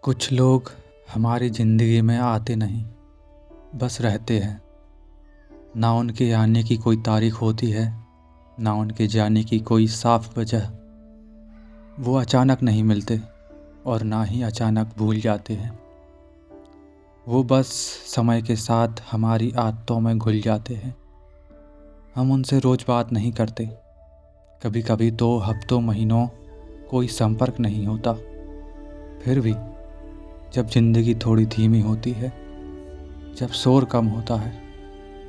कुछ लोग हमारी ज़िंदगी में आते नहीं, बस रहते हैं। ना उनके आने की कोई तारीख होती है, ना उनके जाने की कोई साफ वजह। वो अचानक नहीं मिलते और ना ही अचानक भूल जाते हैं। वो बस समय के साथ हमारी आदतों में घुल जाते हैं। हम उनसे रोज़ बात नहीं करते, कभी कभी तो हफ्तों महीनों कोई संपर्क नहीं होता। फिर भी जब ज़िंदगी थोड़ी धीमी होती है, जब शोर कम होता है,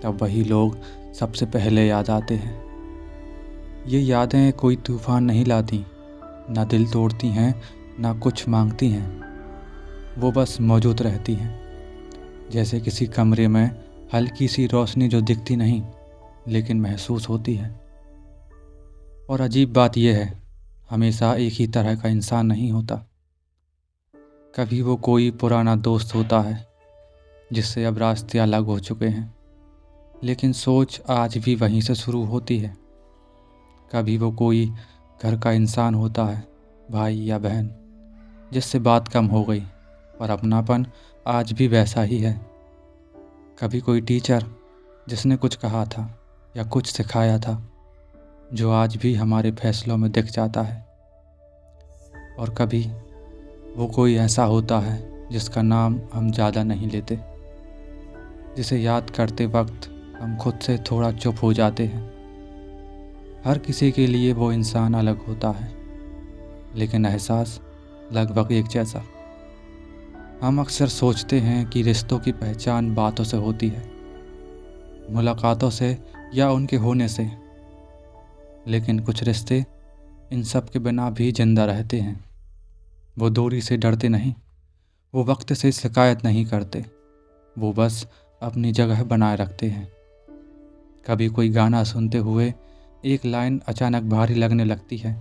तब वही लोग सबसे पहले याद आते हैं। ये यादें कोई तूफ़ान नहीं लाती, ना दिल तोड़ती हैं, ना कुछ मांगती हैं। वो बस मौजूद रहती हैं, जैसे किसी कमरे में हल्की सी रोशनी जो दिखती नहीं लेकिन महसूस होती है। और अजीब बात यह है, हमेशा एक ही तरह का इंसान नहीं होता। कभी वो कोई पुराना दोस्त होता है जिससे अब रास्ते अलग हो चुके हैं, लेकिन सोच आज भी वहीं से शुरू होती है। कभी वो कोई घर का इंसान होता है, भाई या बहन, जिससे बात कम हो गई पर अपनापन आज भी वैसा ही है। कभी कोई टीचर जिसने कुछ कहा था या कुछ सिखाया था, जो आज भी हमारे फैसलों में दिख जाता है। और कभी वो कोई ऐसा होता है जिसका नाम हम ज़्यादा नहीं लेते, जिसे याद करते वक्त हम खुद से थोड़ा चुप हो जाते हैं। हर किसी के लिए वो इंसान अलग होता है, लेकिन एहसास लगभग एक जैसा। हम अक्सर सोचते हैं कि रिश्तों की पहचान बातों से होती है, मुलाकातों से या उनके होने से, लेकिन कुछ रिश्ते इन सब के बिना भी जिंदा रहते हैं। वो दूरी से डरते नहीं, वो वक्त से शिकायत नहीं करते, वो बस अपनी जगह बनाए रखते हैं। कभी कोई गाना सुनते हुए एक लाइन अचानक भारी लगने लगती है,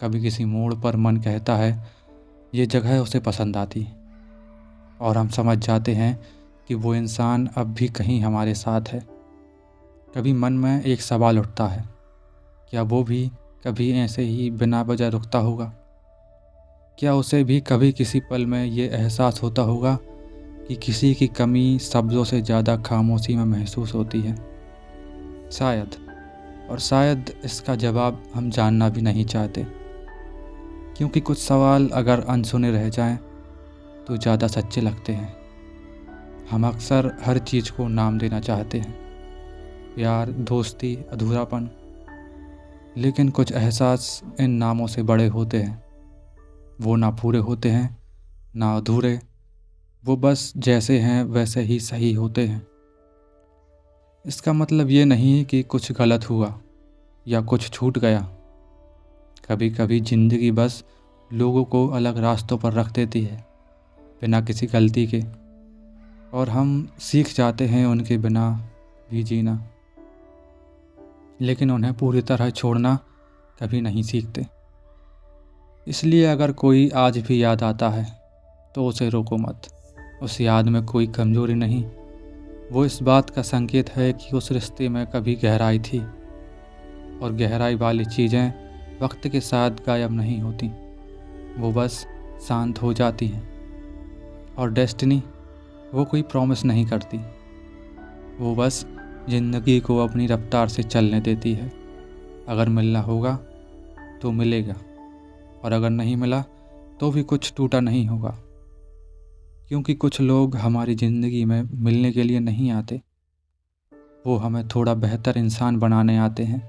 कभी किसी मोड़ पर मन कहता है ये जगह उसे पसंद आती, और हम समझ जाते हैं कि वो इंसान अब भी कहीं हमारे साथ है। कभी मन में एक सवाल उठता है, क्या वो भी कभी ऐसे ही बिना वजह रुकता होगा? क्या उसे भी कभी किसी पल में ये एहसास होता होगा कि किसी की कमी शब्दों से ज़्यादा खामोशी में महसूस होती है? शायद, और शायद इसका जवाब हम जानना भी नहीं चाहते, क्योंकि कुछ सवाल अगर अनसुने रह जाएं तो ज़्यादा सच्चे लगते हैं। हम अक्सर हर चीज़ को नाम देना चाहते हैं, प्यार, दोस्ती, अधूरापन, लेकिन कुछ एहसास इन नामों से बड़े होते हैं। वो ना पूरे होते हैं, ना अधूरे, वो बस जैसे हैं वैसे ही सही होते हैं। इसका मतलब ये नहीं कि कुछ गलत हुआ या कुछ छूट गया। कभी कभी ज़िंदगी बस लोगों को अलग रास्तों पर रख देती है, बिना किसी गलती के, और हम सीख जाते हैं उनके बिना भी जीना, लेकिन उन्हें पूरी तरह छोड़ना कभी नहीं सीखते। इसलिए अगर कोई आज भी याद आता है तो उसे रोको मत। उस याद में कोई कमज़ोरी नहीं, वो इस बात का संकेत है कि उस रिश्ते में कभी गहराई थी, और गहराई वाली चीज़ें वक्त के साथ गायब नहीं होती, वो बस शांत हो जाती हैं। और डेस्टिनी वो कोई प्रॉमिस नहीं करती, वो बस ज़िंदगी को अपनी रफ्तार से चलने देती है। अगर मिलना होगा तो मिलेगा, और अगर नहीं मिला तो भी कुछ टूटा नहीं होगा, क्योंकि कुछ लोग हमारी ज़िंदगी में मिलने के लिए नहीं आते, वो हमें थोड़ा बेहतर इंसान बनाने आते हैं।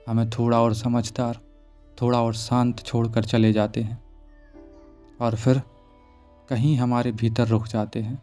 हमें थोड़ा और समझदार, थोड़ा और शांत छोड़कर चले जाते हैं, और फिर कहीं हमारे भीतर रुक जाते हैं।